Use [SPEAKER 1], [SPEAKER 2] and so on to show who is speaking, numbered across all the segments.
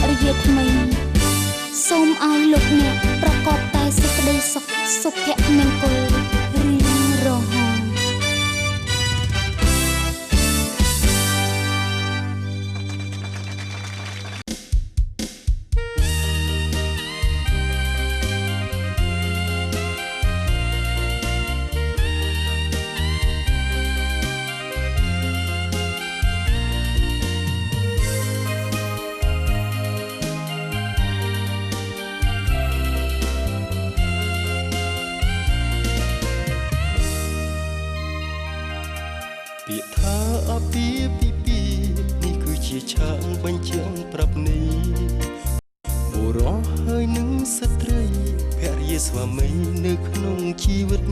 [SPEAKER 1] រិយាថ្មីសូមឲ្យលោកអ្នកប្រកបតែសេចក្តីសុខសុភមង្គលរៀងរហូត
[SPEAKER 2] ពាក្យថាអាពាហ៍ពិពាហ៍នេះគឺជាឆាកបញ្ជាក់ប្រាប់នេះបុរសហើយនឹងស្ត្រីភរិយាស្វាមីនៅក្នុងជីវិត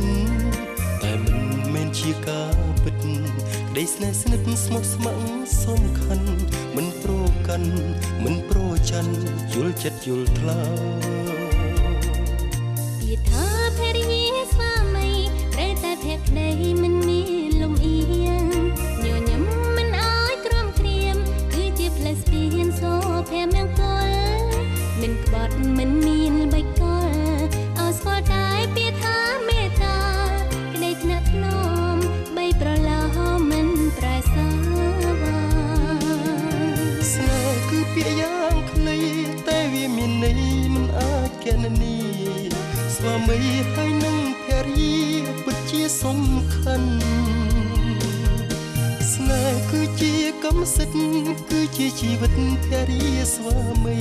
[SPEAKER 2] តែមិនមែនជាការពិតក្តីស្នេហ៍ស្និទ្ធស្មោះស្ម័គ្រសំខាន់មិនប្រកាន់មិនប្រច័ណ្ឌយល់ចិត្តយល់ថ្លើ
[SPEAKER 1] ពាក្យថាភរិយាស្វាមីត្រូវតែភក្តីមិនមានលំអៀងញញឹមមិនឲ្យក្រំគ្រាមគឺជាផ្លែស្ពានសូភមង្គលមិនក្បត់មិនមានល្បិចកលឲ្យស្គាល់តែពាក្យថាមេត្តាក្តីថ្នាក់ថ្នមបីប្រឡោមិនប្រែសាវា
[SPEAKER 2] ស្នេហ៍គឺពាក្យយ៉ាងខ្លីតែវាមានន័យមិនអាចកណនីស្វាមីហើយនឹងភរិយាពិតជាសំខាន់ស្នេហ៍គឺជាកម្មសិទ្ធិគឺជាជីវិតភរិយាស្វាមី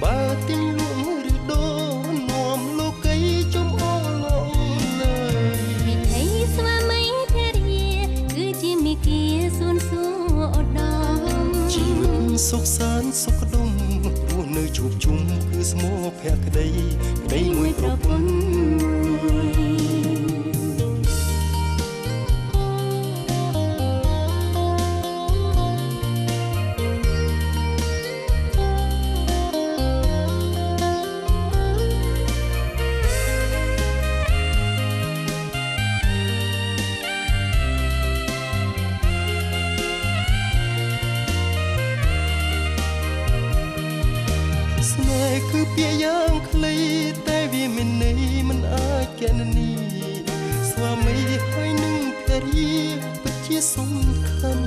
[SPEAKER 2] បើទិញលក់ឬដូរនាំលោកីចំអល់លើ
[SPEAKER 1] វិថីស្វាមីភរិយាគឺជាមេគាសួនសួរឧត្តម
[SPEAKER 2] ជីវិតសុខសាន្តសុខដុមរស់នៅជួបជុំគឺស្មោភក្តីក្តីមួយប្រពន្ធស្នេហ៍គឺពាក្យយ៉ាងខ្លីតែវាមានន័យមិនអាចកណនីស្វាមីហើយនឹងភរិយាពិតជាសំខាន់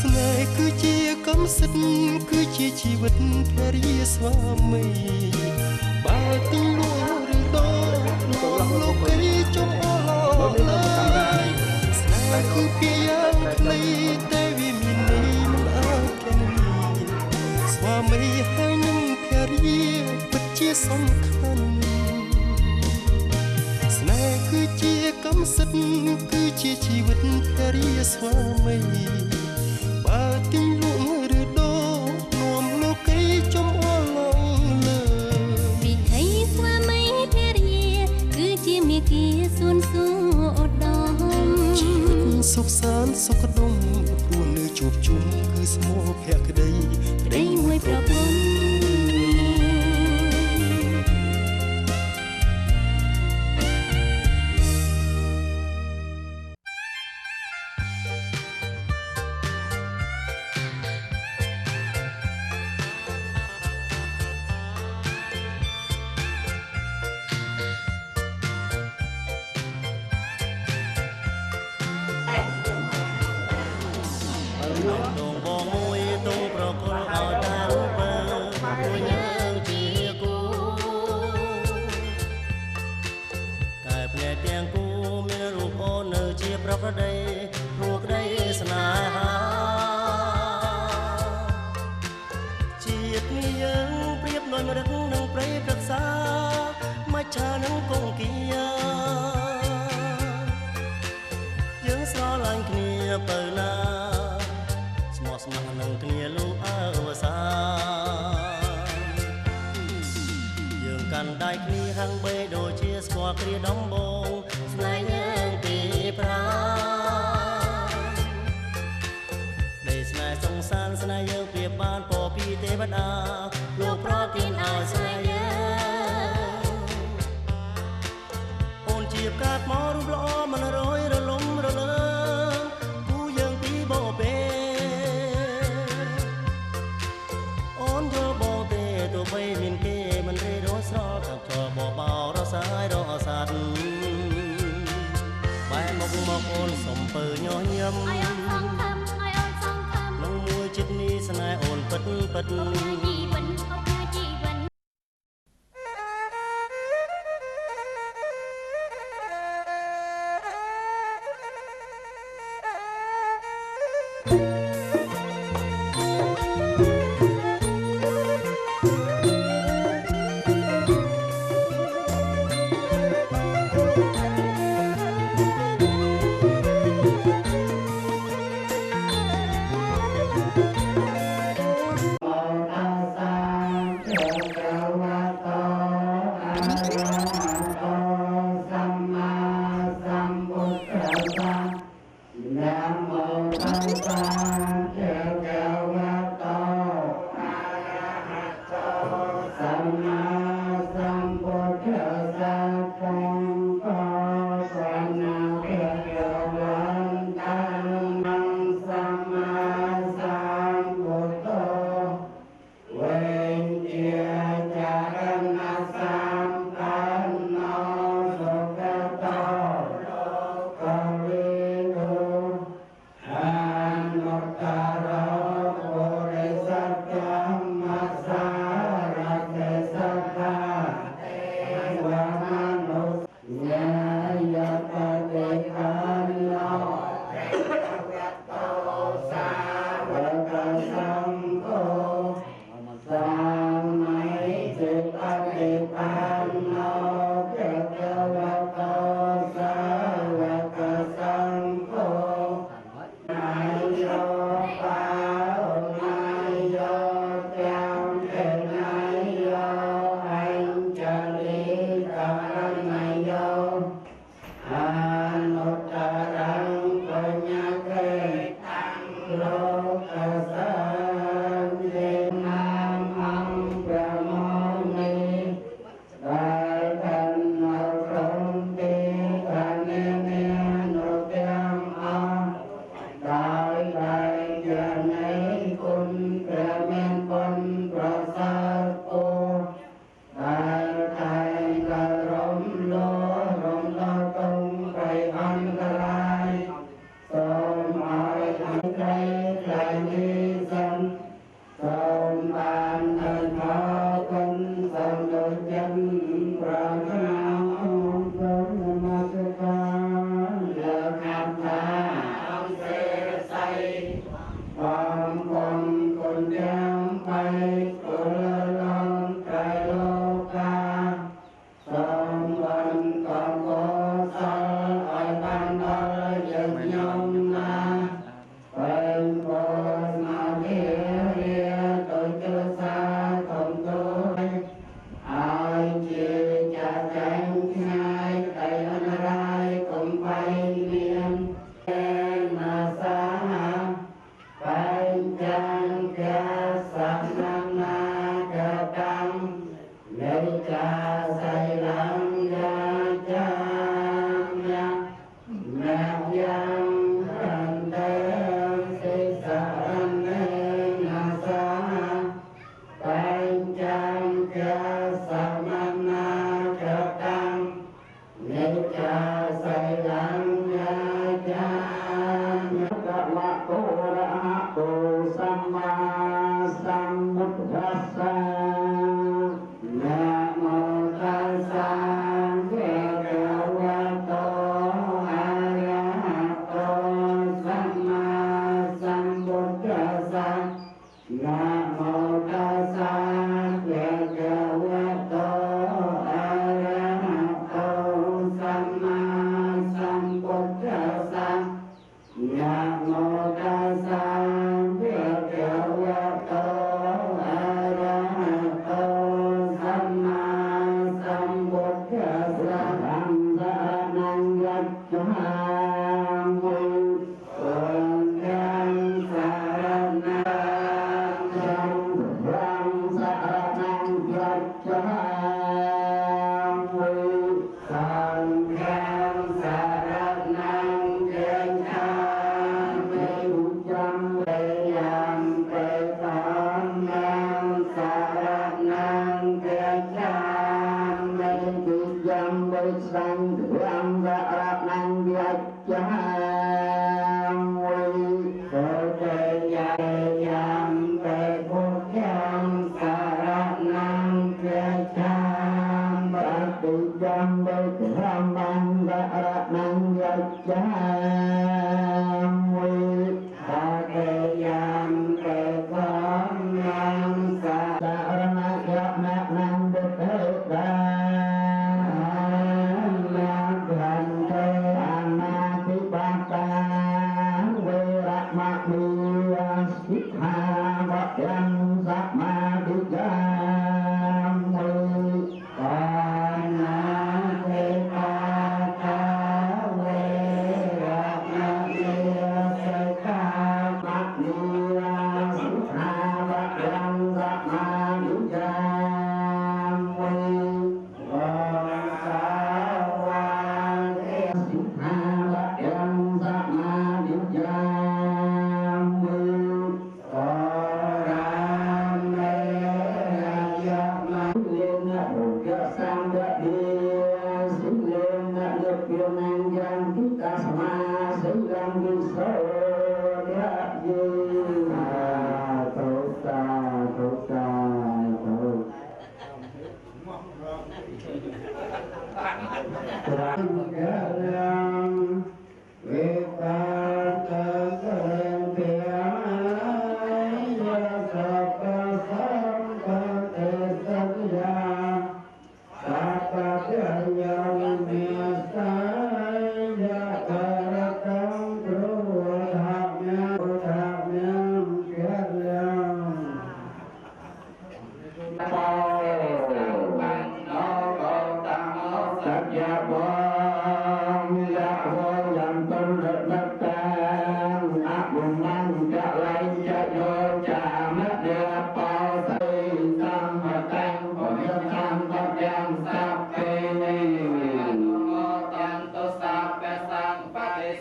[SPEAKER 2] ស្នេហ៍គឺជាកម្មសិទ្ធិគឺជាជីវិតភរិយាស្វាមីបើទិញលក់ឬដូរនាំលោកីចំអល់លើស្នេហ៍គឺពាក្យយ៉ាងខ្លីតែវាមានន័យមិនអាចកណនីស្វាមីហើយនឹងភរិយាពិតជាសំខាន់ស្នេហ៍គឺជាកម្មសិទ្ធិគឺជាជីវិតភរិយាស្វាមីបើទិញលក់ឬដូរនាំលោកីចំអល់លើ
[SPEAKER 1] វិថីស្វាមីភរិយាគឺជាមេគាសួនសួរឧត្តម
[SPEAKER 2] ជីវិតសុខសាន្តសុខដុមរស់នៅជួបជុំគឺស្មោភក្តីក្តីមួយប្រពន្ធជាតិនេះយើងប្រៀបដូចរឹកនឹងព្រៃព្រឹក្សាមច្ឆានឹងគង្គាយើងស្រឡាញ់គ្នាទៅណាស្មោះស្ម័គ្រនឹងគ្នាលោកអើសាយើងកាន់ដៃគ្នាហាំងបីដូចជាស្គាល់គ្រាដំបងស្នេហ៍យើងពីប្រាដេស្នេហ៍សង្សារស្នេហ៍យើងព្រៀបបានពរពីទេវតាលោកប្រទានឲ្យស្នេហ៍យើងអូនជាផ្កាថ្មរូបល្អមិនរយរលំរលើងគូយើងពីបបេ ពិត
[SPEAKER 1] ជីវិតអបជីវិត
[SPEAKER 3] Hãy subscribe cho kênh Ghiền Mì Gõ để không bỏ lỡ Hãy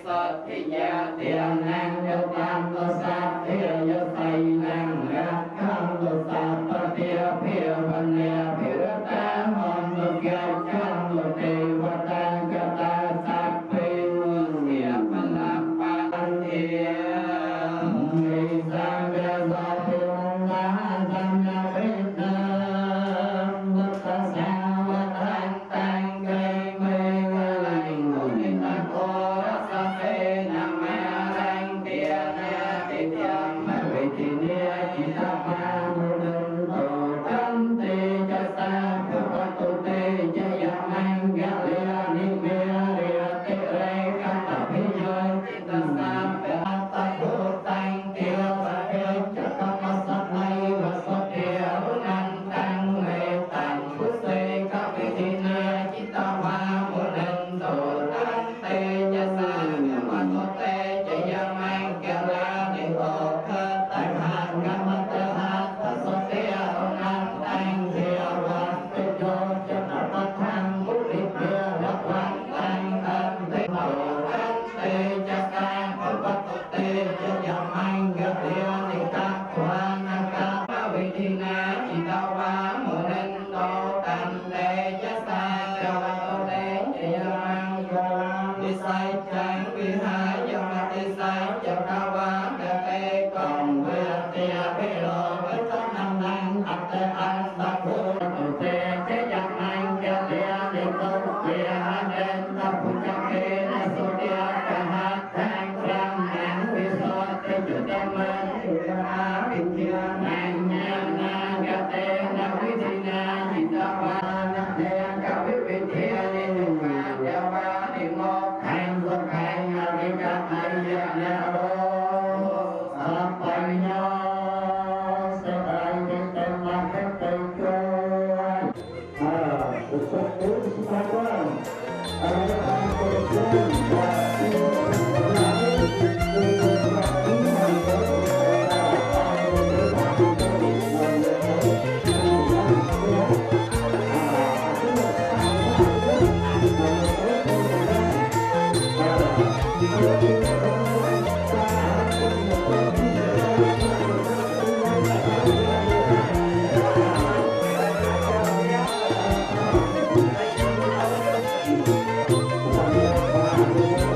[SPEAKER 3] subscribe cho kênh Ghiền Mì Gõ để không bỏ lỡ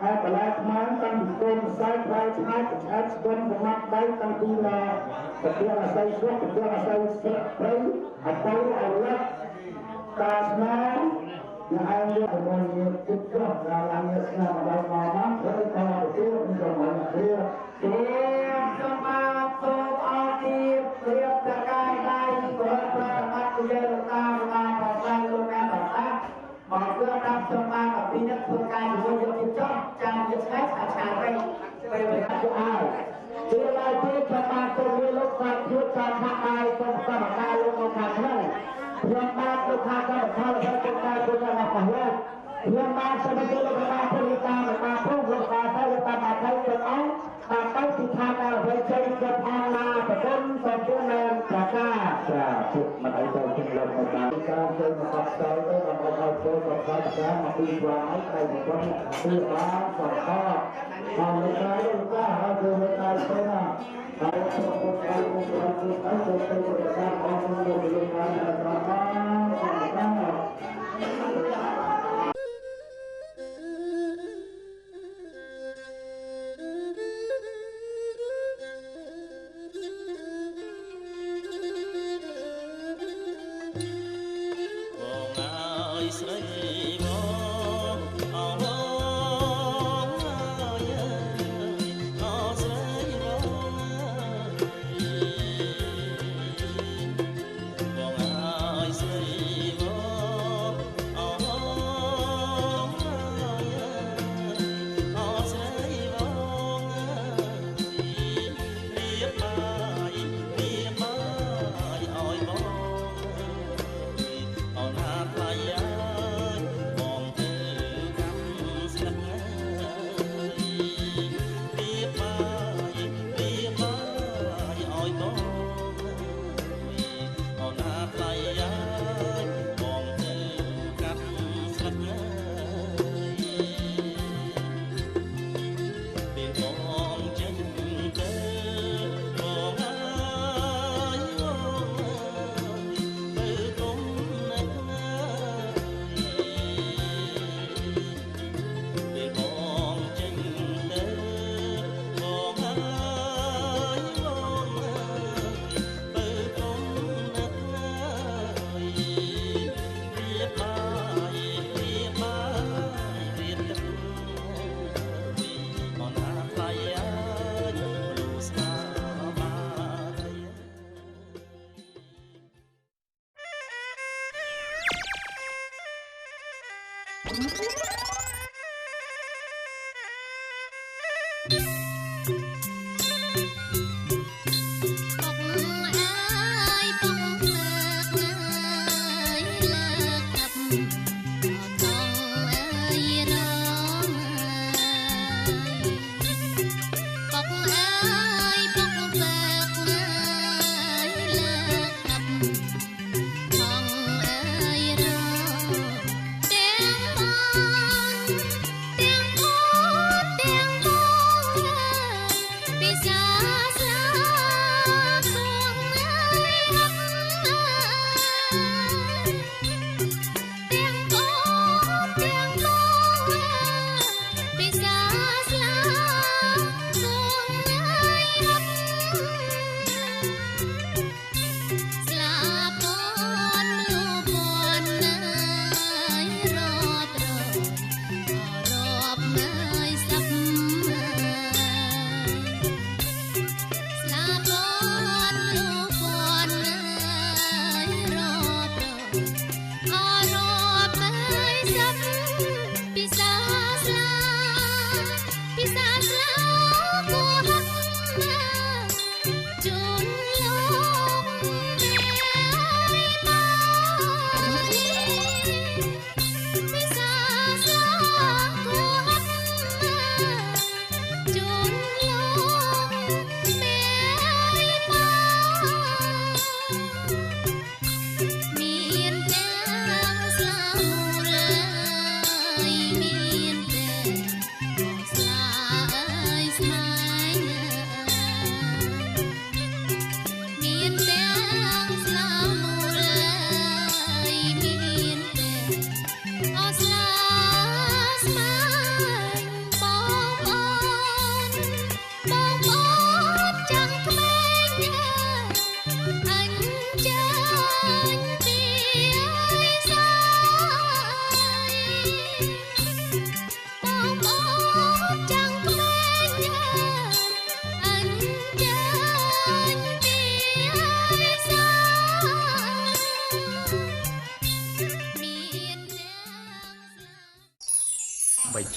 [SPEAKER 3] hai belas malam kan dikom saya saya saya sebelum memakai kan bila ketika saya sudah ketika saya spray apa Allah karena yang ada orang itu dalamnya selama malam saya kalau itu bisa mengakhir semangat aktif siap terkait dari beberapa yang utama pasal lunasบอกเพื่อรับสมากับพี่นักฝึกการอยู่บนยุทธจ้องจำยึดใช้อาชาไรไปเลยครับอ้าวเวลาที่สมาตรงนี้ลูกการยุทธการทำอะไรตรงกรรมการลงมาทำให้เพื่อนบ้านลูกค้าก็เข้าไปเป็นการดูแลมาของเราเพื่อนบ้านสมัยนี้ลูกค้าผลิตมาพุ่งลูกค้าใช้ตามาใช้จนเอาตามไปที่ทางเราไปใช้กับออนไลน์ประกันสองชั่วโมงประกาศจะฝึกมาให้เราถึงเราประกาศการเดินขับใจได้มาเอาตัวกับการแข่งมาตีวางให้ใครบุคคลตีร้านสองข้อทำในการลูกค้าหาเจอในการใช้หน้าเราต้องการการลงทุนให้เกิดเป็นการของคนลงทุนการแต่ละบ้านต่าง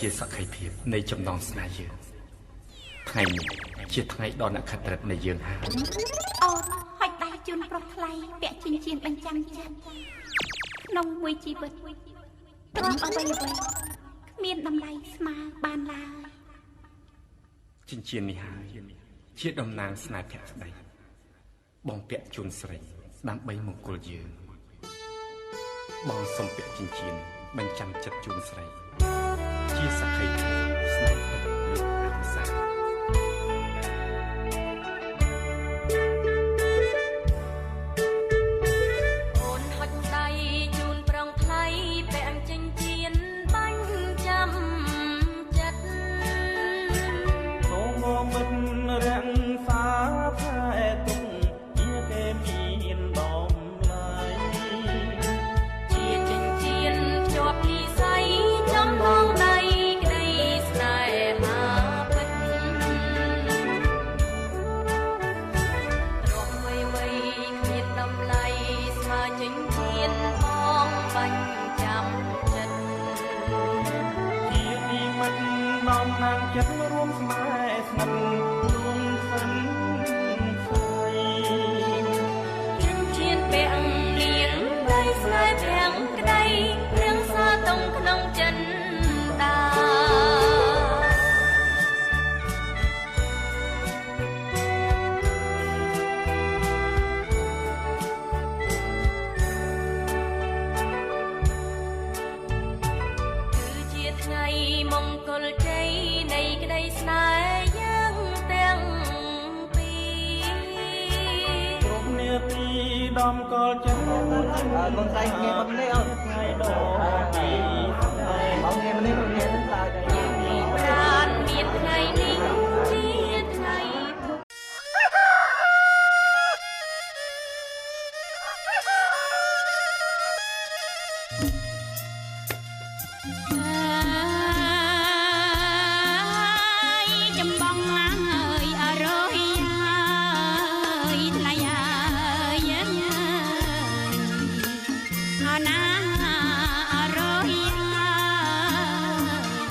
[SPEAKER 4] ជាសក្ខីភាពនៃចំណងស្នេហ៍យើងថ្ងៃនេះជាថ្ងៃដ៏នក្ខត្រិតនៃយើងហើយ
[SPEAKER 5] អូនហុចដៃជូនប្រុសថ្លៃពាក់ចិញ្ចៀនបញ្ចាំចិត្តក្នុងមួយជីវិតទ្រព្យអ្វីគ្មានតម្លៃស្មើបានឡើយ
[SPEAKER 4] ចិញ្ចៀននេះហើយជាតំណាងស្នេហ៍ភក្តីបងពាក់ជូនស្រីដើម្បីមង្គលយើងបងសុំពាក់ចិញ្ចៀនបញ្ចាំចិត្តជូនស្រីជាសក្ខីភាពស្នេហ៍ពិតលោកអក្សរ
[SPEAKER 1] អូនហុចដៃជូនប្រងថ្លៃពាក់ចិញ្ចៀនបាញ់ចាំចិត្ត
[SPEAKER 6] សូមមកមិនរាំងសាផែទុកជាគេមានដំឡៃ
[SPEAKER 1] ជាចិញ្ចៀនភ្ជាប់និស័យចំណងដៃក្តីស្នេហាពិតរកវ័យវ័យគ្មានតម្លៃស្មើចិញ្ចៀនបងបាញ់ចាំចិត្ត
[SPEAKER 6] ជានិមិត្តនាំណាងចិត្តរួមស្នេហ៍ស្និទ្ធរួមសិនស្អី
[SPEAKER 1] ចិញ្ចៀនពាក់លៀងដៃស្នេហ៍ភាំងក្តីរៀងសាតុងក្នុងចិនដាគឺជាថ្ងៃមង្គលជ័យនៃក្តីស្នេហ៍យើងទាំងពីរ
[SPEAKER 6] គ្រប់នាទីដំកល់ចិត្តកូនស្រីងាយមកនេះអត់ថ្ងៃដល់ពីបងងាយមកនេះបងងាយនឹងតើ
[SPEAKER 1] ប្រានមានថ្ងៃនេះជាថ្ងៃ
[SPEAKER 5] ចំបងឡាងអើយអរយអើយថ្លៃអើយអណាអរយអើយ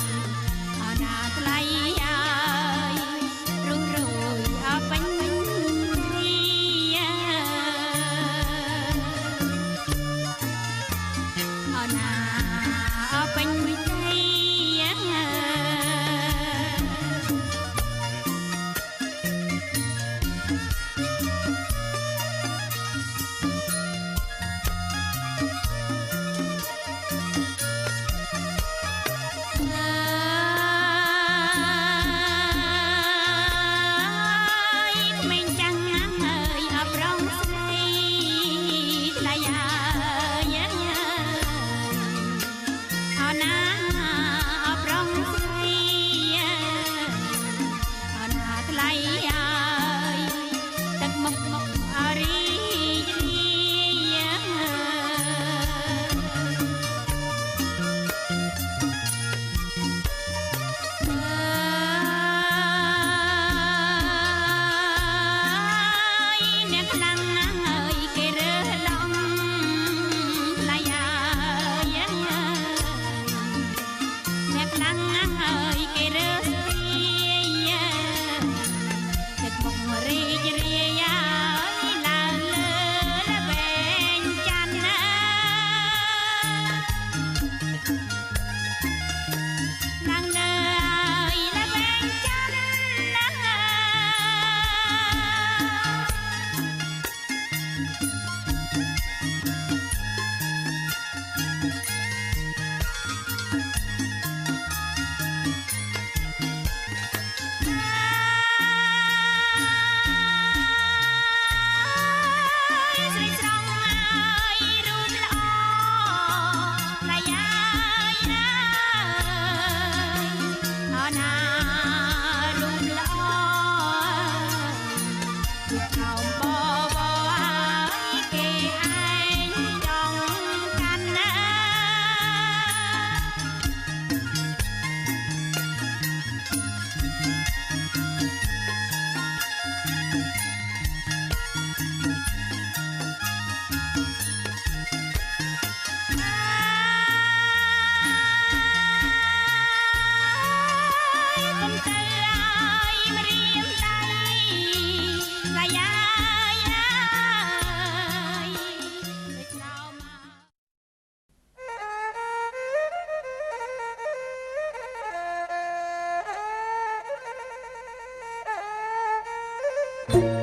[SPEAKER 7] Hãy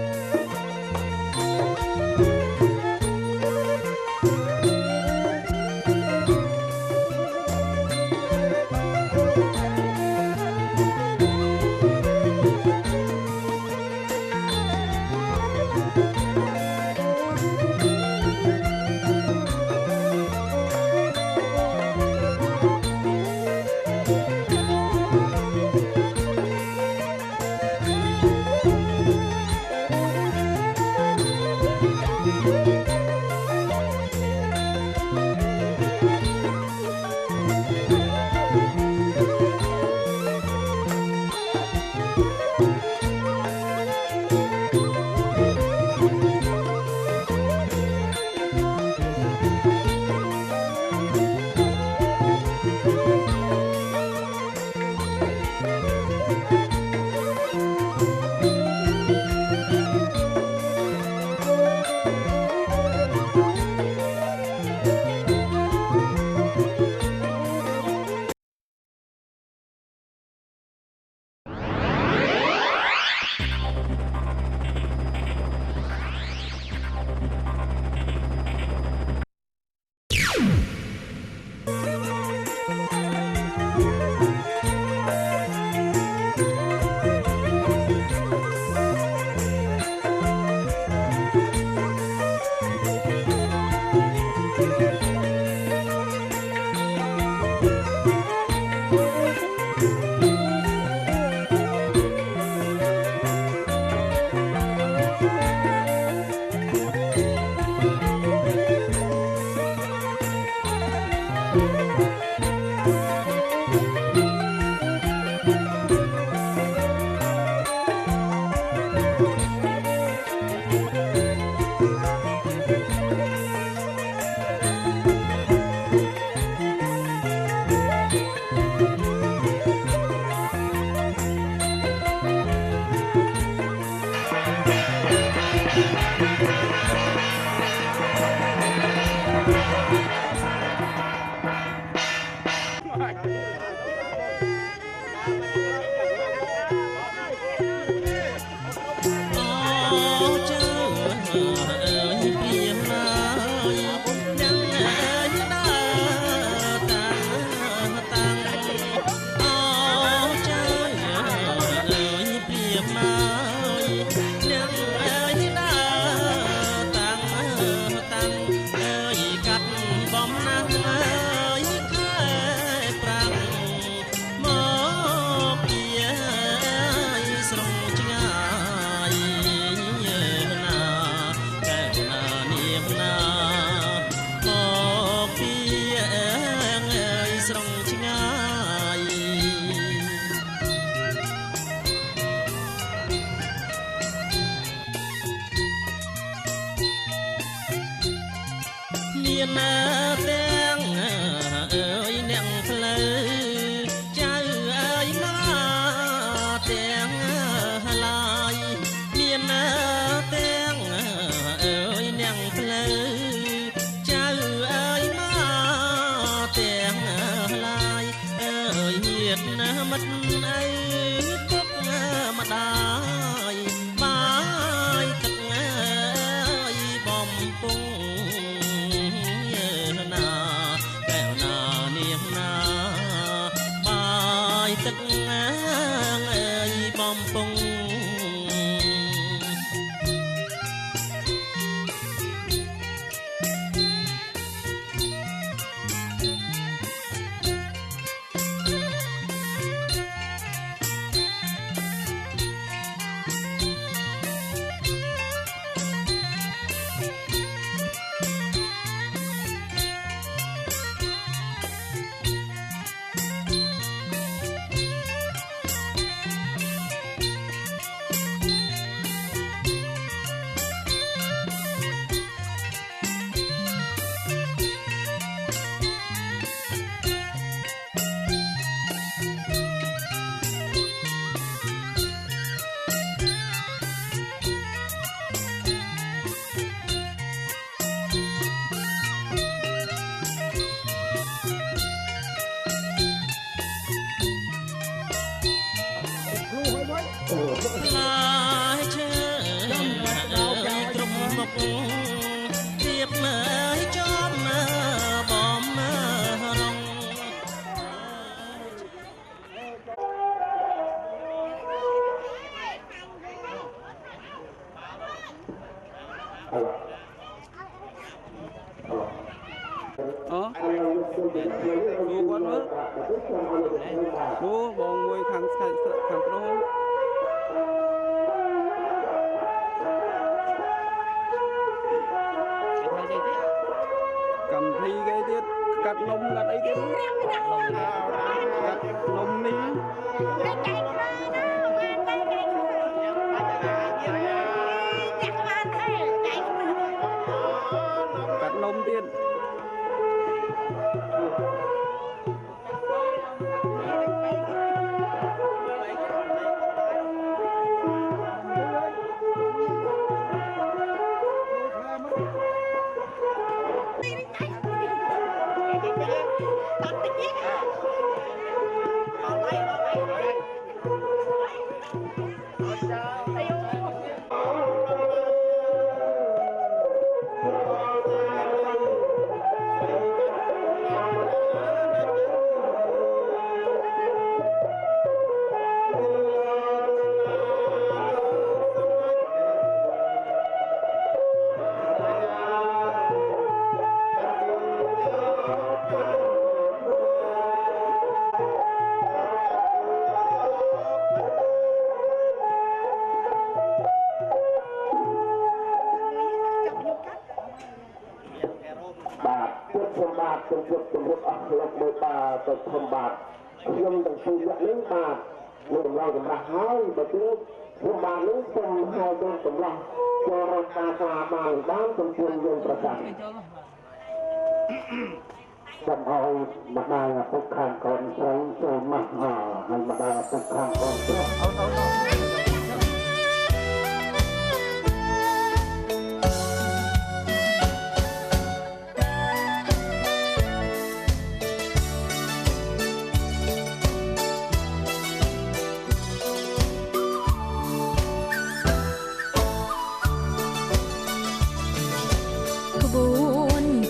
[SPEAKER 7] subscribe cho kênh Ghiền Mì Gõ để không bỏ lỡ គាត់មើលនោះបងមួយខាងប្រុសកម្មវិធីគេទៀតកាត់នំកាត់អីទៀតកាត់នំនេះកាត់នំទៀតជំរុំអស់លោកមើលបាទទៅធំបាទខ្ញុំទាំងពីរនេះបាទនឹងតម្រូវចម្រាស់ហើយបើគឺខ្ញុំបាទនឹងសូមហៅទៅចម្រាស់ចូលរកការស្វាបានសូមជឿនយើងប្រកាសសូមឲ្យម្ដាយឪពុកខាងកូនស្រីចូលមកហើយម្ដាយឪពុកខាងកូនស្រី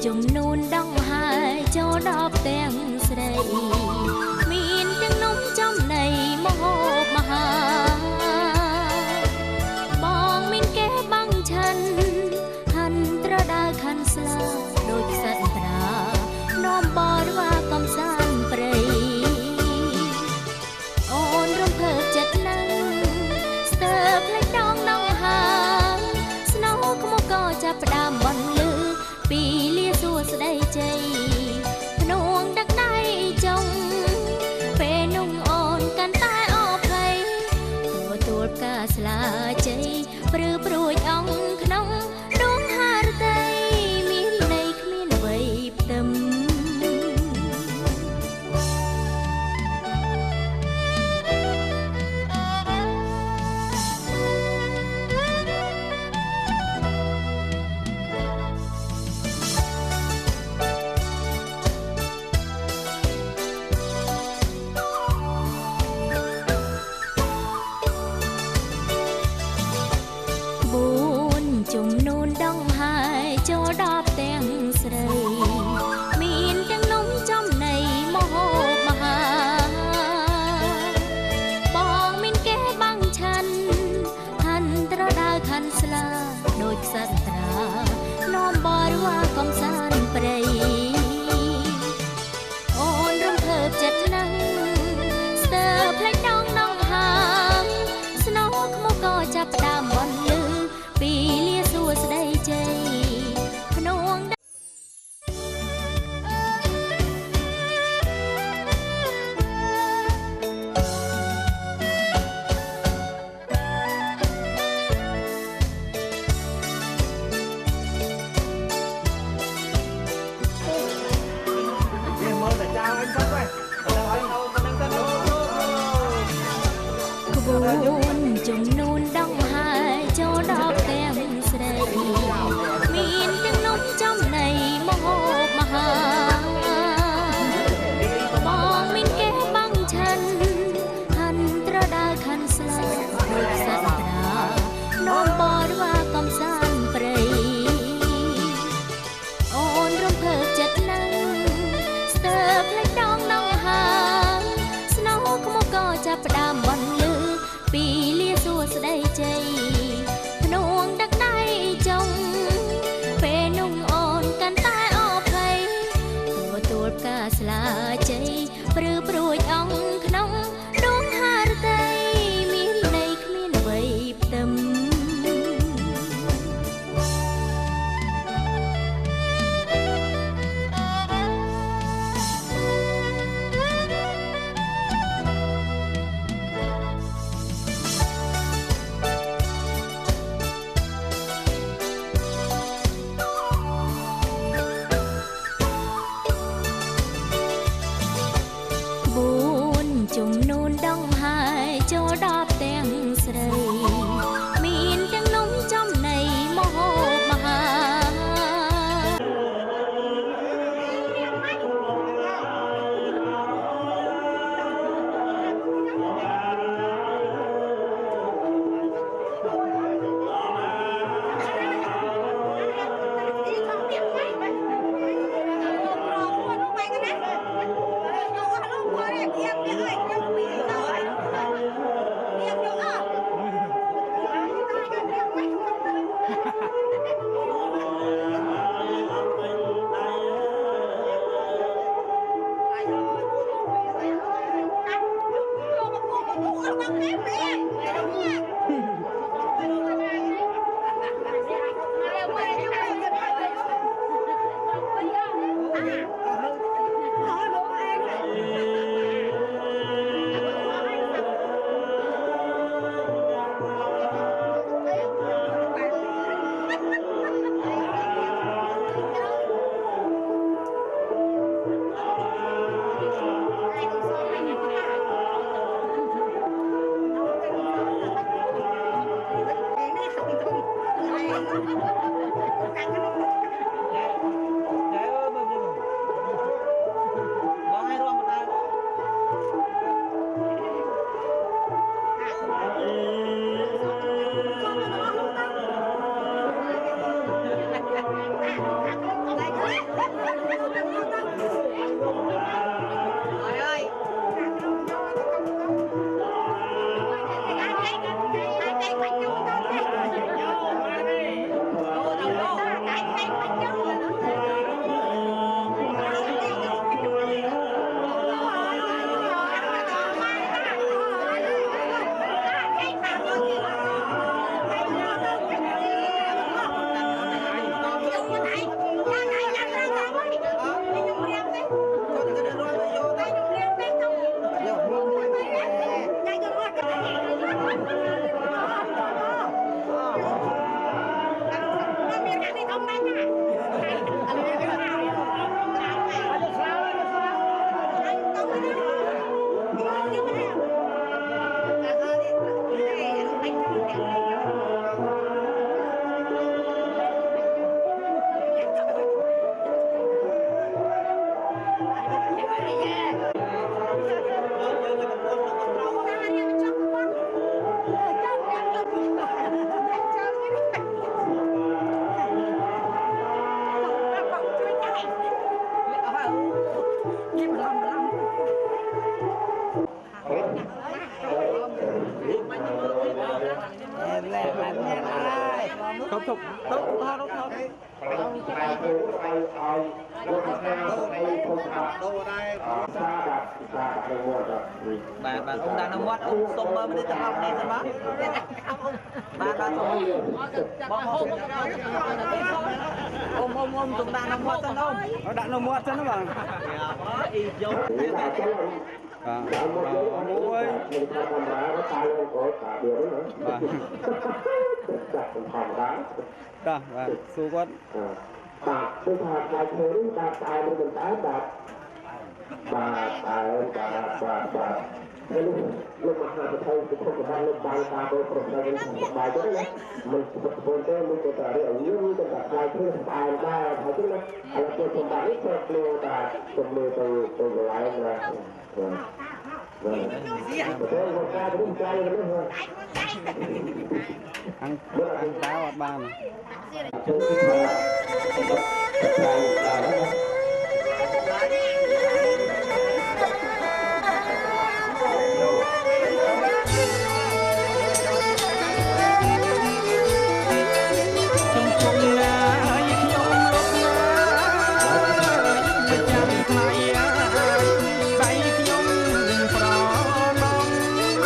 [SPEAKER 1] ជំនូនដងហើយចូលដល់ផ្ទាំងស្រីមានទាំងនំចំណីមហូបមហាបងមានគេបាំងឆិនហាន់ត្រដាវខាន់ស្លាដូចខ្សាត់ត្រានាំបរិវារកំសាន្តព្រៃអូនរំភើបចិត្តណាស់ស្ទើរផ្លេចដងហាស្នោក្មកក៏ចាប់ផ្ដើមបន្លឺពីលាសួស្ដីជ័យភ្នួងដឹកដៃចុងពេលនោះអូនកាន់តែអភ័យទទួលផ្កាស្លាជ័យព្រឺព្រួយអង្គក្នុងដួងហារតីមានន័យគ្មានអ្វីផ្ទឹម
[SPEAKER 8] ông đang nằm mắt ông xông bơm đi tập học này sao bác ông chúng ta nằm mắt chân không nó đã nằm mắt chân đó mà ôi và su quất
[SPEAKER 7] tôi thà tài thế đi tài mình tái bà lúc mà hai thầy cũng không có lúc bài ta tôi không có bài đó đấy mình buồn thế mình có thể ở những cái bài thứ bài ba thầy chứ này là tôi không bài ít cho tôi ta cùng người tôi lại là
[SPEAKER 8] ăn táo ba mà
[SPEAKER 9] Hãy subscribe cho kênh Ghiền Mì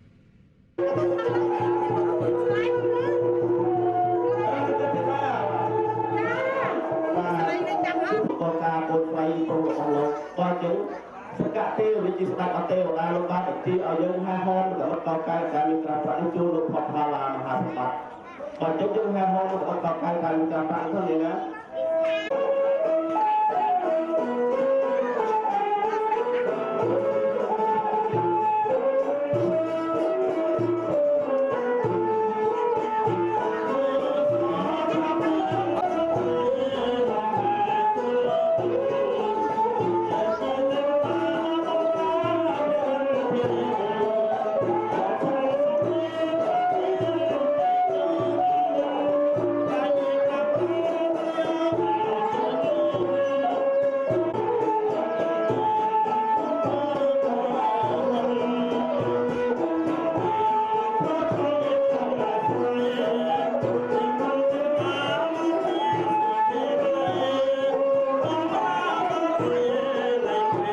[SPEAKER 9] Gõ để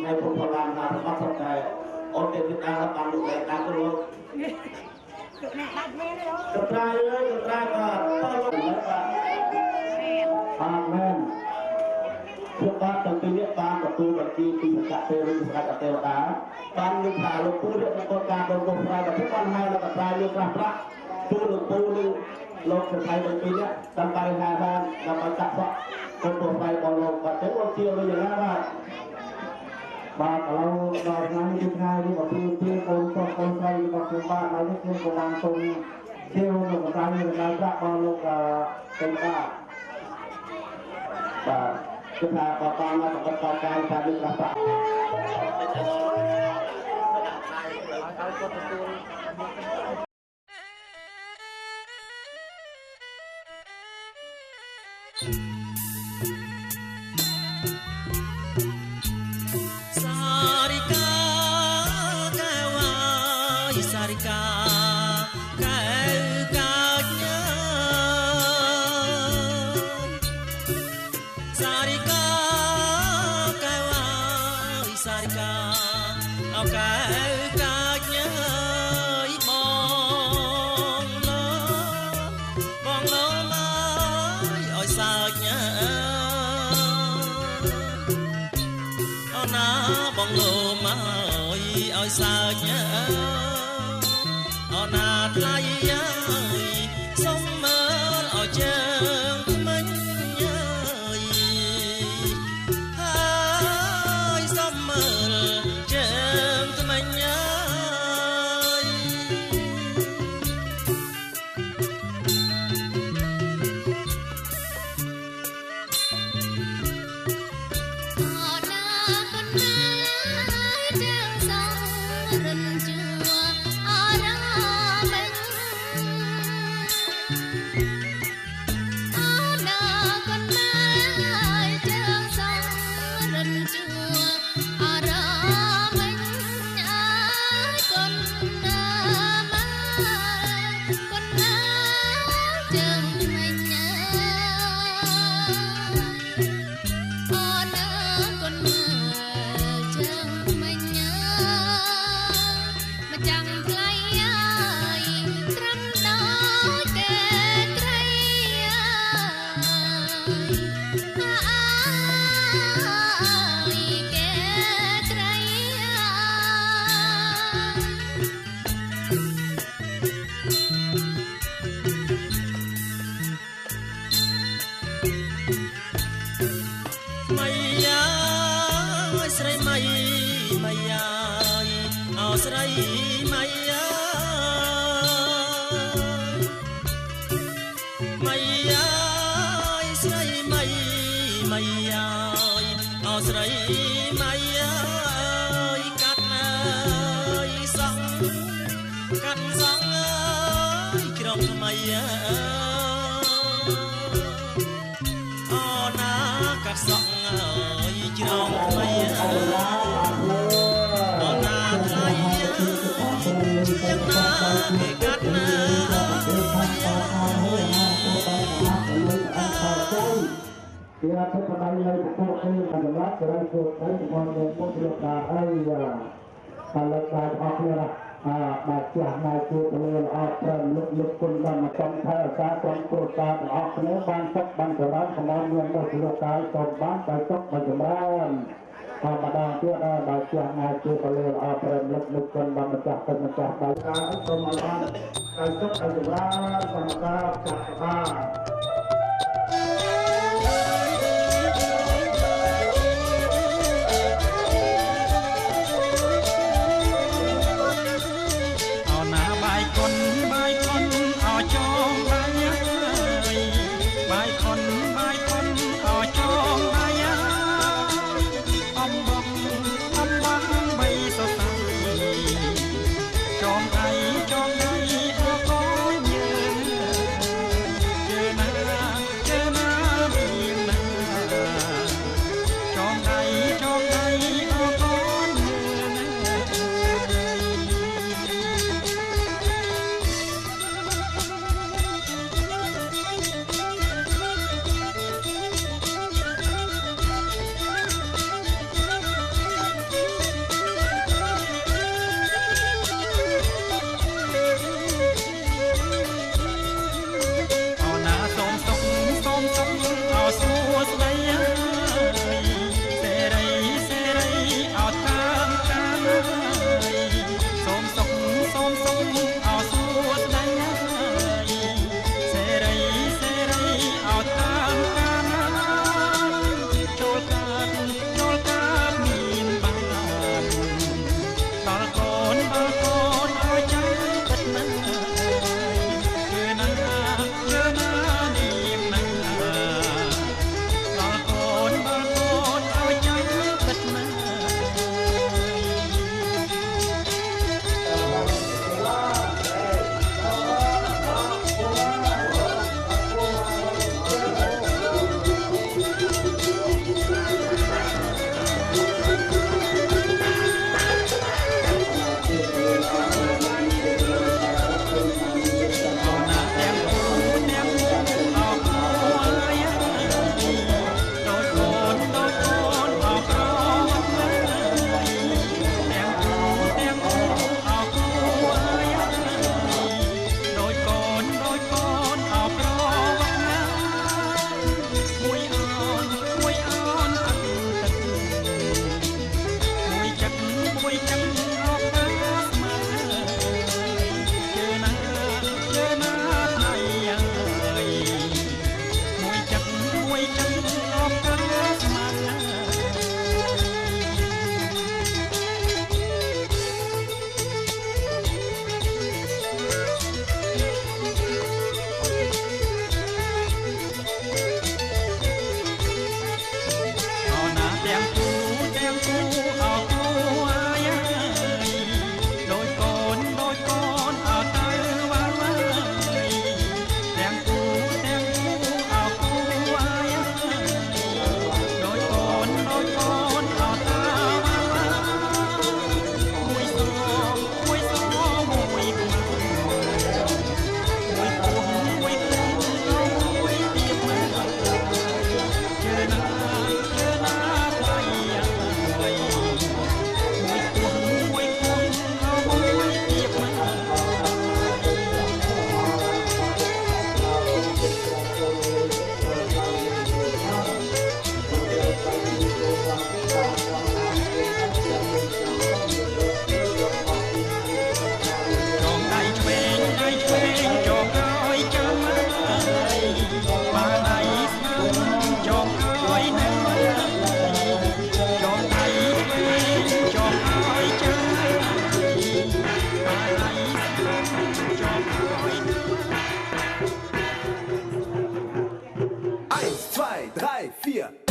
[SPEAKER 9] không bỏ lỡ ស្រីម៉ៃអើយកាត់អើយសក់កាត់សក់អើយជ្រងថ្មីអើអូណាកាត់សក់អើយជ្រងថ្មីអើអូណាថ្លៃអើយយ៉ាងណាគេកាត់ណា
[SPEAKER 3] ពីរដ្ឋបတ်នៃពួកគេសម្រាប់ចរាចរណ៍ទៅមកនៅមុខលោកតាអីផលិតបានអស់គ្នាបាទចាស់ណាជួយទៅលើអត់ត្រូវលុបគុណដល់មកចំថែការក្រុមគ្រួសារទាំងអស់គ្នាបានសុខបានចរាចរណ៍ក្នុងមាននៅលោកតាសូមបានតែសុខបានចម្រើនម្ដងទៀតបាទចាស់ណាជួយទៅលើអត់ត្រូវលុបគុណដល់ម្ចាស់ទៅម្ចាស់ដល់ការសូមឲ្យបានតែសុខបានចម្រើនសម្រាប់ចាស់បាទ
[SPEAKER 10] 3, 4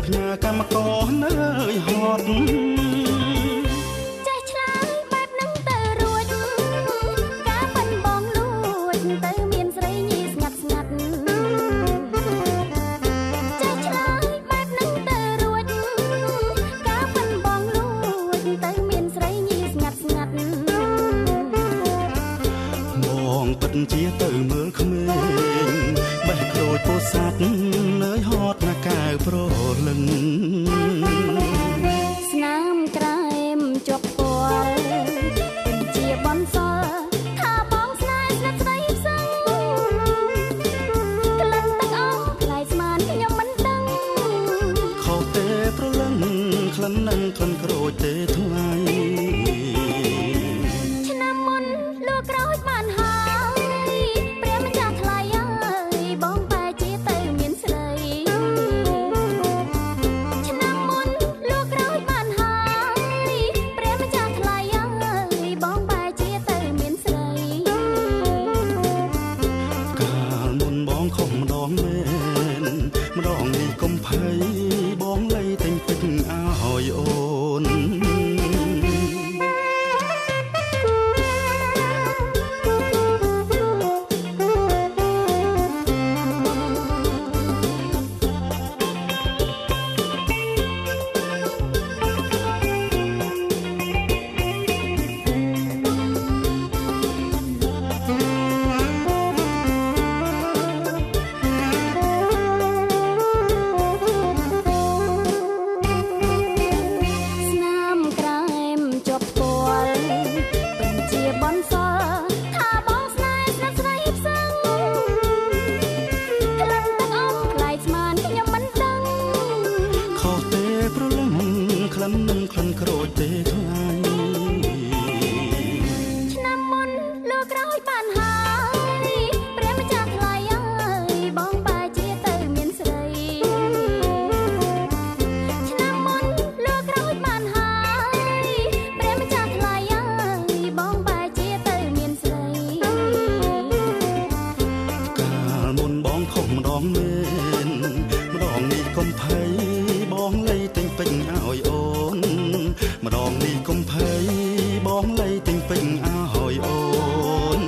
[SPEAKER 6] ផ្ញើកម្មករនៅហត់
[SPEAKER 1] ចេះឆ្លើយបែបហ្នឹងទៅរួចការបាញ់បងលួចទៅមានស្រីញីស្ងាត់ស្ងាត់ចេះឆ្លើយបែបហ្នឹងទៅរួចការបាញ់បងលួចទៅមានស្រីញីស្ងាត់ស្ងាត់
[SPEAKER 6] បងពិតជាទៅមើលក្មេងបេះក្រូចពោធិ៍សាត់នៅហត់ណាកៅប្រលឹង
[SPEAKER 1] ស្នាមក្រែមជាប់ពាល់ជាបនសល់ថាបងស្នេហ៍ស្និទ្ធស្ដីផ្សឹងក្លិនទឹកអស់ថ្លៃស្មានខ្ញុំមិនដឹង
[SPEAKER 6] ខុសទេប្រលឹងក្លិននឹងក្លិនក្រូចទេថ្លៃ
[SPEAKER 1] ឆ្នាំមុនលក់ក្រូចបានហើយព្រះម្ចាស់ថ្លៃអើយបងបែរជាទៅមានស្រីឆ្នាំមុនលក់ក្រូចបានហើយព្រះម្ចាស់ថ្លៃអើយបងបែរជាទៅមានស្រី
[SPEAKER 6] កាលមុនបងខំម្ដងមែនម្ដងនេះកុំភ័យបងលៃតែងពេញឲ្យអូន
[SPEAKER 1] ស្នាមក្រែមជាប់ពាល់ពេញជាបនសល់ថាបងស្នេហ៍ស្និទ្ធស្ដីផ្សឹងក្លិនទឹកអស់ថ្លៃស្មានខ្ញុំមិនដឹង
[SPEAKER 6] ខុសទេប្រលឹងក្លិននឹងក្លិនក្រូចទេថ្លៃ
[SPEAKER 1] ឆ្នាំមុនលក់ក្រូចបានហើយព្រះម្ចាស់ថ្លៃអើយបងបែរជាទៅមានស្រីឆ្នាំមុនលក់ក្រូចបានហើយព្រះម្ចាស់ថ្លៃអើយបងបែរជាទៅមានស្រី
[SPEAKER 6] កាលមុនបងខុសម្ដងមែនម្ដងនេះកុំភ័យបងលៃតែងពេញឲ្យអូនម្ដងនេះកុំភ័យបងលៃតែងពេញឲ្យអូន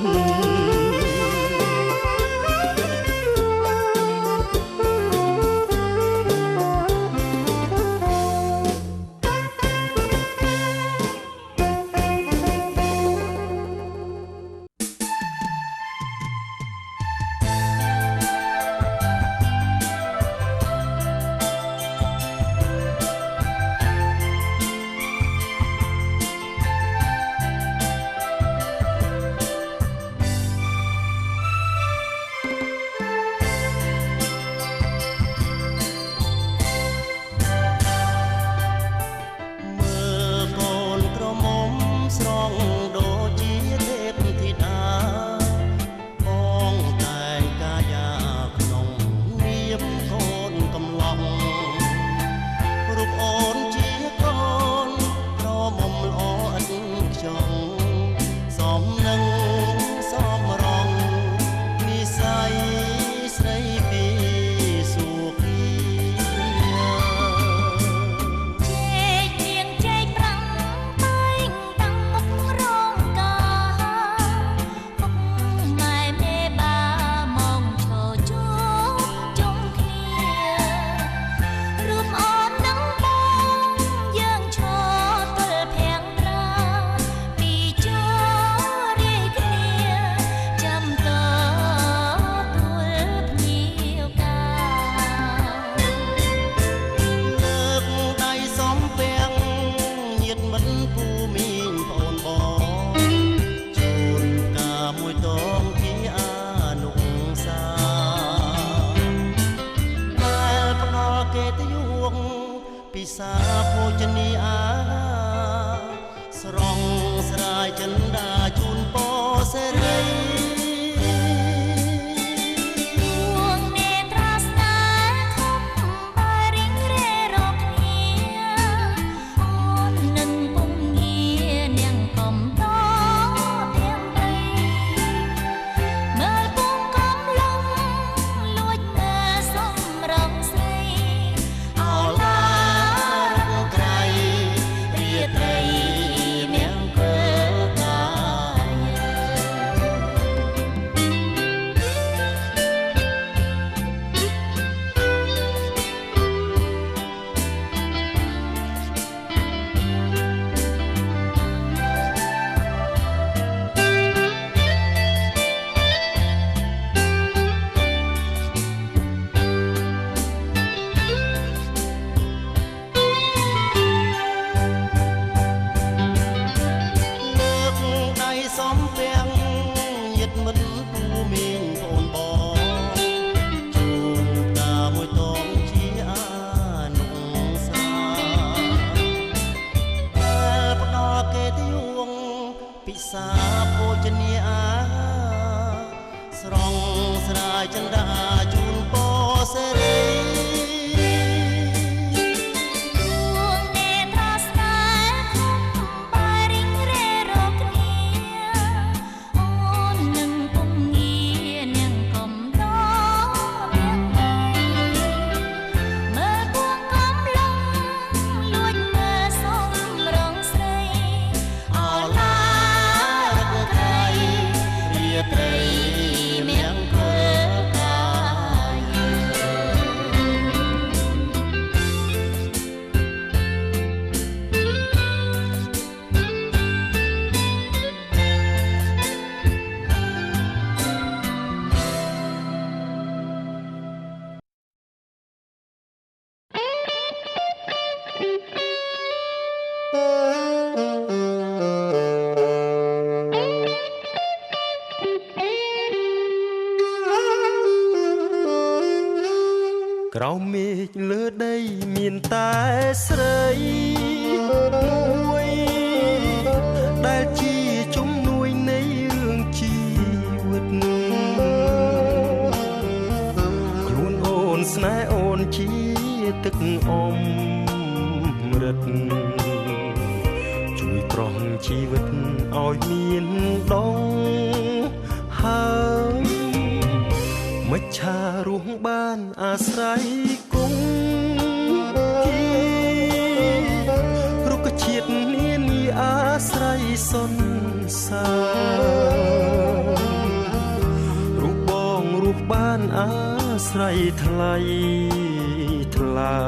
[SPEAKER 6] សាភោជនីអាស្រង់ស្រាយចិនដាជូនពរសេរីអោឡា
[SPEAKER 9] សាភោជនាស្រង់ស្រាយចន្ទាជូនពរសេរី
[SPEAKER 2] ក្រោមមេឃលើដីមានតែស្រីមួយដែលជាជំនួយនៃរឿងជីវិតខ្លួនអូនស្នេហ៍អូនជាទឹកអមរិតជួយប្រោះជីវិតឲ្យមានដងហើយមច្ឆារស់បានអាស្រ័យគង់ទីរុក្ខជាតិនានាអាស្រ័យសន្សាររូបបងរូបបានអាស្រ័យថ្លៃថ្លា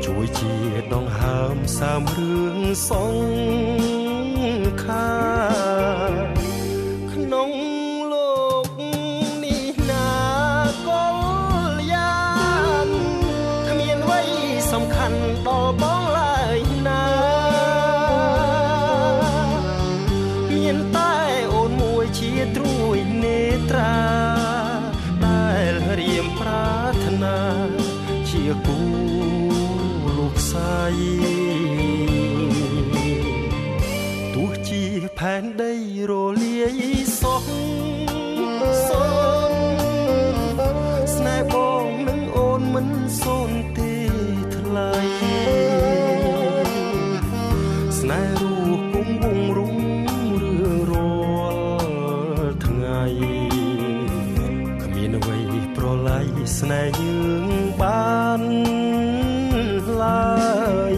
[SPEAKER 2] ជួយជាដងហើមសាមរឿងសងខាក្នុងដល់បងឡើយណាមានតែអូនមួយជាត្រួយនេត្រាដែលរៀមប្រាថ្នាជាគូលោកស្រីទោះជាផែនដីរលាយសោះសូនស្នេហ៍បងនឹងអូនមិនសូនទេថ្លៃស្នេហ៍រូបគង់វងរុងរឿងរាល់ថ្ងៃគ្មានអ្វីប្រឡាយស្នេហ៍យើងបានឡើយ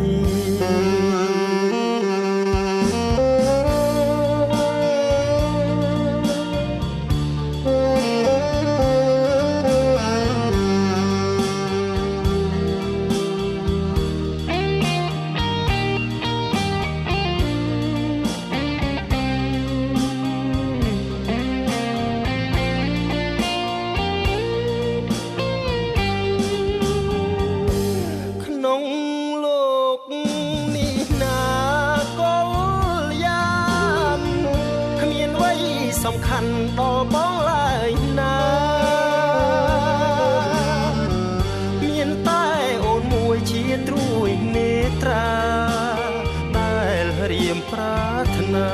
[SPEAKER 2] សំខាន់ដល់បងឡើយណាមានតែអូនមួយជាត្រួយនេត្រាដែលរៀមប្រាថ្នា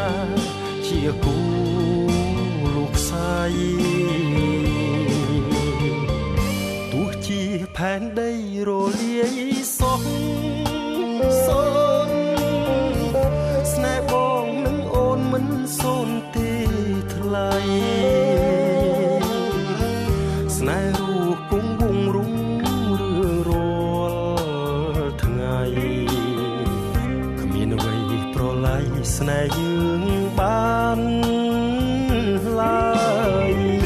[SPEAKER 2] ជាគូលោកស្រីទោះជាផែនដីរលាយសោះសូនស្នេហ៍បងនឹងអូនមិនសូនទេថ្លៃស្នេហ៍រូបគង់វងរុងរឿងរាល់ថ្ងៃគ្មានអ្វីប្រឡាយស្នេហ៍យើងបានឡើយ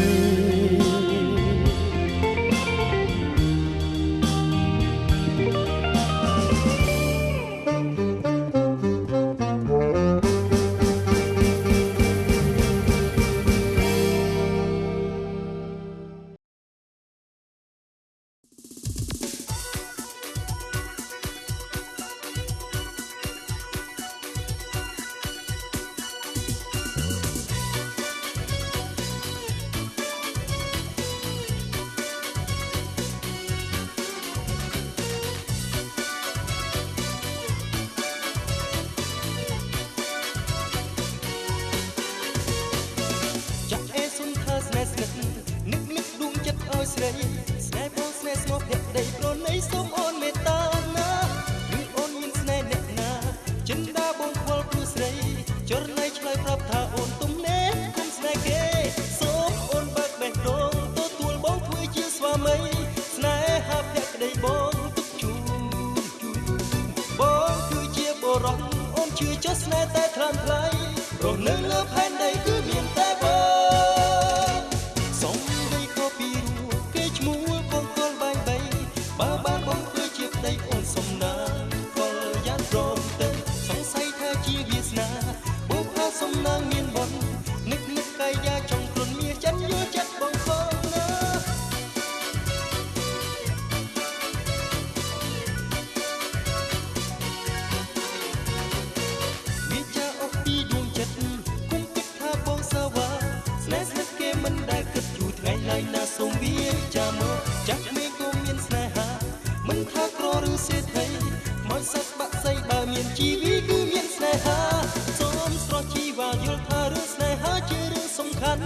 [SPEAKER 2] ជឿចុះស្នេហ៍តែថ្លឹងថ្លៃរស់នៅលើផែនដីគឺមានតែបងសុំដីក៏ពីរួគេឈ្មោះបងកលបែងបីបើបានបងធ្វើជាប្តីអូនសុំណាកលយ៉ាងព្រមទៅសង្ស័យថាជាវាសនាបុព្វសំណាងមានបុណ្យនឹកកាយយ៉ាចង់ព្រុនមានចិនយល់ចិត្តបងកលណាវាចាអស់ពីដួងចិត្តគុំគិតថាបងសាវ៉ាស្នេហ៍ស្និទ្ធគេមិនដែលគិតយូរថ្ងៃឡើយណាសូមវាចាមកចាក់មេក៏មានស្នេហាមិនថាក្រឬសេដ្ឋីមកសត្វបាក់សៃបើមានជីវីគឺមានស្នេហាសូមស្រស់ជីវ៉ាយល់ថារឿងស្នេហាជារឿងសំខាន់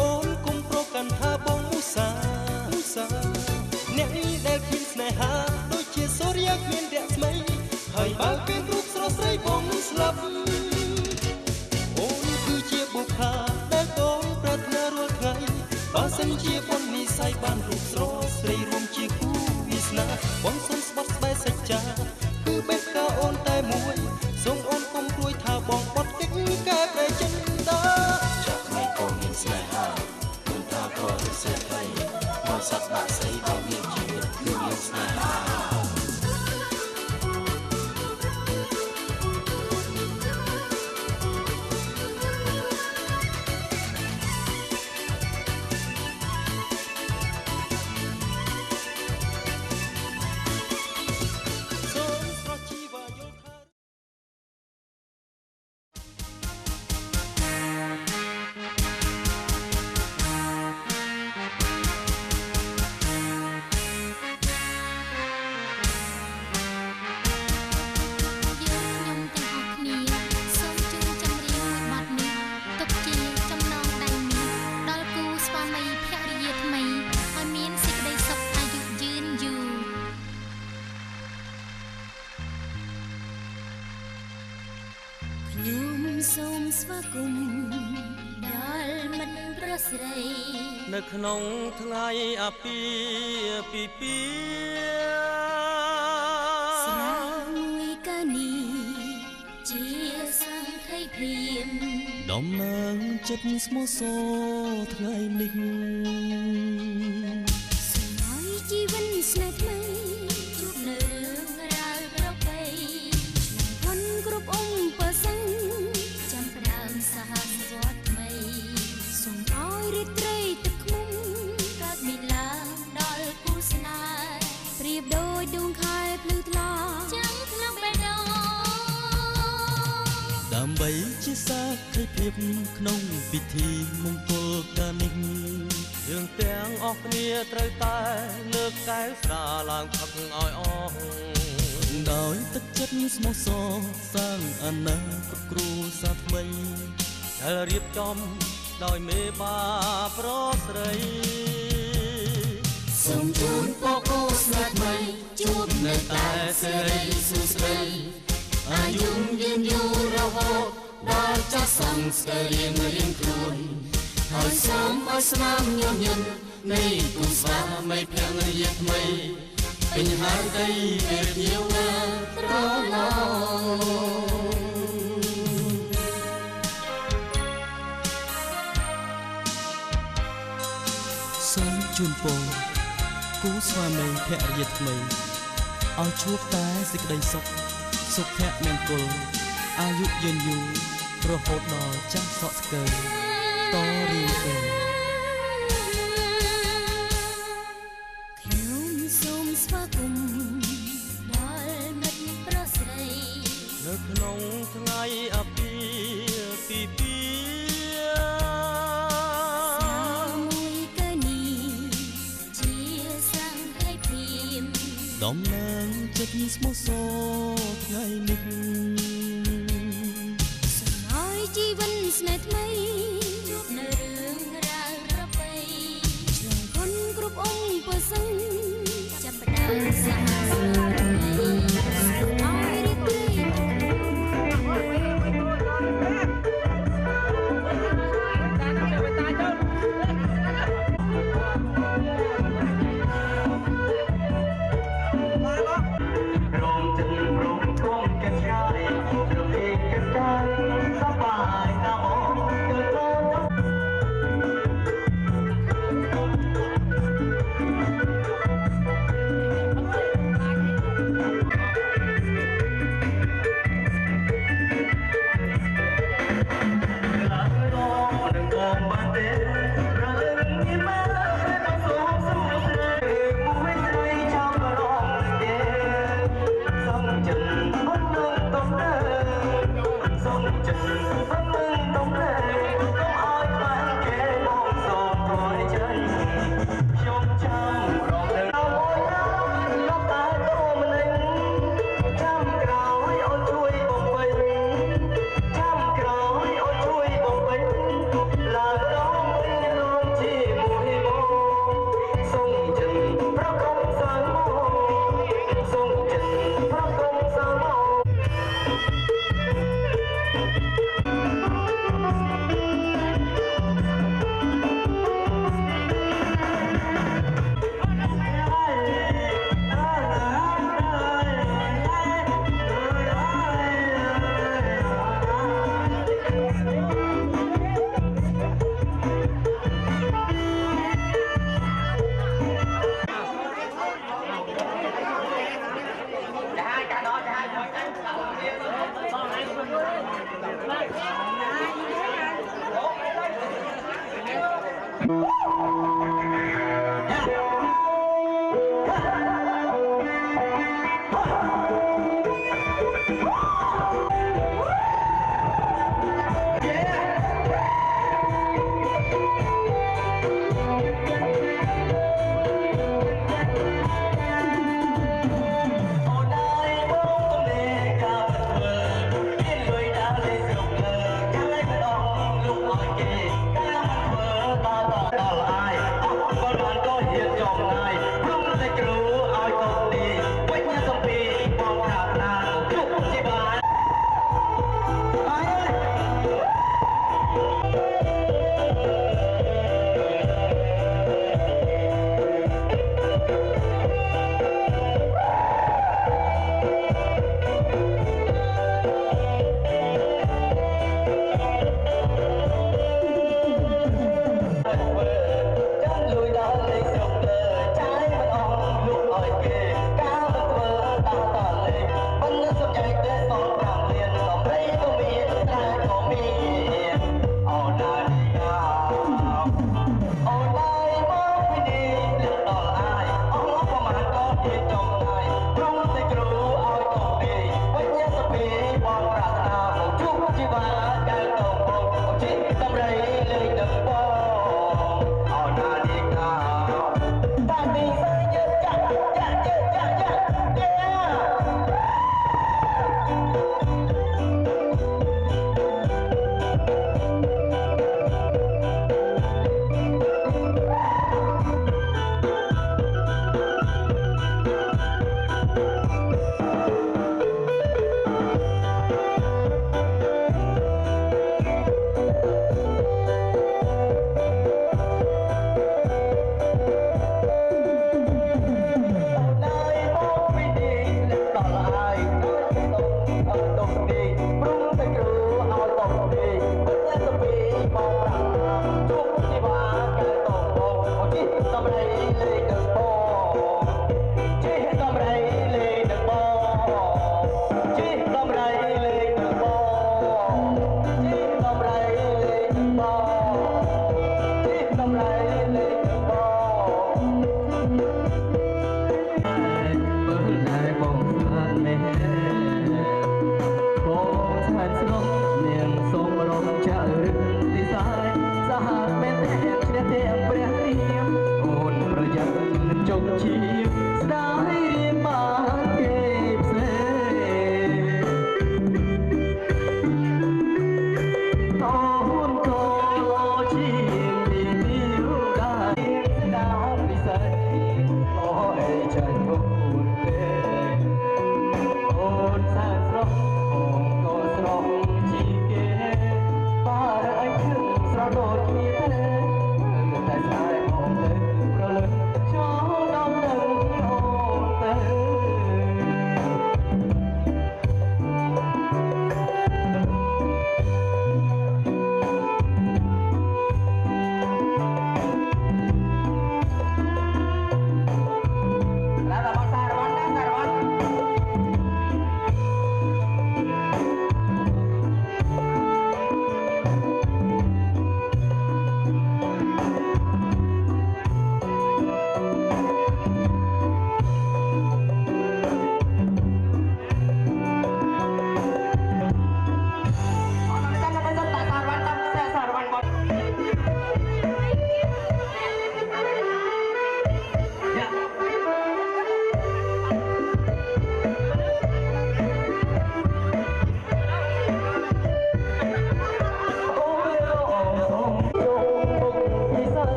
[SPEAKER 2] អូនគុំប្រកាន់ថាបងឧស្សាហ៍អ្នកនេះដែលគ្មានស្នេហាដូចជាសូរ្យគ្មានរស្មីហើយបើពេលរូបស្រស់ស្រីបងនឹងស្លាប់អូនគឺជាបុព្វាដែលបងប្រាថ្នារាល់ថ្ងៃបើសិនជាបងនិស័យបានរូបស្រស់ស្រីរួមជាគូវាសនាបងសូមស្បត់ស្បែកសច្ចាគឺបេះកាអូនតែមួយសូមអូនកុំព្រួយថាបងបត់កិច្ចការប្រែចិនដាចាក់មេកូនមានស្នេហាមិនថាក្រឬសេដ្ឋីមកសត្វបាក់ស្រីបើមានជីវិតគឺមានស្នេហាសូមស្វាគមន៍ដល់មិត្តប្រុសស្រីនៅក្នុងថ្ងៃអាពាហ៍ពិពាហ៍ស្រាមួយកានីជាសង្ខេបព្រាមដំណើរចិត្តស្មោះសរថ្ងៃនេះសូមឲ្យជីវិតស្នេហ៍ថ្មីជួបនៅរឿងរ៉ាវប្រពៃឆ្លងพ้นគ្រប់អង្គប្រសិទ្ធសហវត្តថ្មីសូមឲ្យរីកត្រីទឹកឃ្មុំកើតមានឡើងដល់គូស្នេហ៍ប្រៀបដូចដួងខែភ្លឺថ្លាចាំក្នុងបេះដូងដើម្បីជាសាក្រីភាពក្នុងពិធីមង្គលការនេះយើងទាំងអស់គ្នាត្រូវតែលើកកែវស្រាឡើងផឹកឲ្យអស់ដោយទឹកចិត្តស្មោះសរសាងអនាគតគ្រួសារថ្មីដែលរៀបចំដោយមេបាប្រុសស្រីសូមជូនពរគូស្នេហ៍ថ្មីជួបនៅតែសេរីសួស្តីអាយុយឺនយូររហូតដល់ចាស់សង្ស្គារៀងខ្លួនហើយសូមឲ្យស្នាមញញឹមនៃគូស្វាមីភរិយាថ្មីពេញហើយដីពេលជាវ៉ាត្រឡប់សូមជូនពរគូស្វាមីភរិយាថ្មីឲ្យជួបតែសេចក្តីសុខសុភមង្គលអាយុយឺនយូររហូតដល់ចាស់សក់ស្កើតរៀងទៅខ្ញុំសូមស្វាគមន៍ដល់មិត្តប្រុសស្រីនៅក្នុងថ្ងៃអាពាហ៍ពិពាហ៍ដំណើរចិត្តស្មោះសរថ្ងៃនេះសូមឲ្យជីវិតស្នេហ៍ថ្មីជួបនៅរឿងរ៉ាវប្រពៃឆ្លងพ้นគ្រប់អង្គប្រសិទ្ធចាប់ផ្ដើមសហស្នាថ្មីសូមឲ្យរីករាយរ
[SPEAKER 3] ក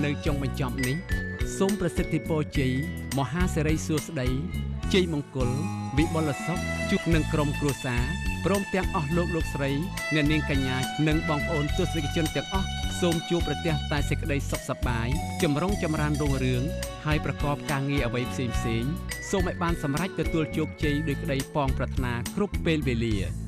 [SPEAKER 10] នៅចុងបញ្ចប់នេះសូមប្រសិទ្ធិពរជ័យមហាសិរីសួស្តីជ័យមង្គលវិបុលសុខជួបនឹងក្រុមគ្រួសារព្រមទាំងអស់លោកស្រីអ្នកនាងកញ្ញានិងបងប្អូនទស្សនិកជនទាំងអស់សូមជួបប្រទះតែសេចក្តីសុខសប្បាយចម្រុងចម្រើនរុងរឿងហើយប្រកបការងារអ្វីផ្សេងសូមឲ្យបានសម្រេចទទួលជោគជ័យដោយក្តីប៉ងប្រាថ្នាគ្រប់ពេលវេលា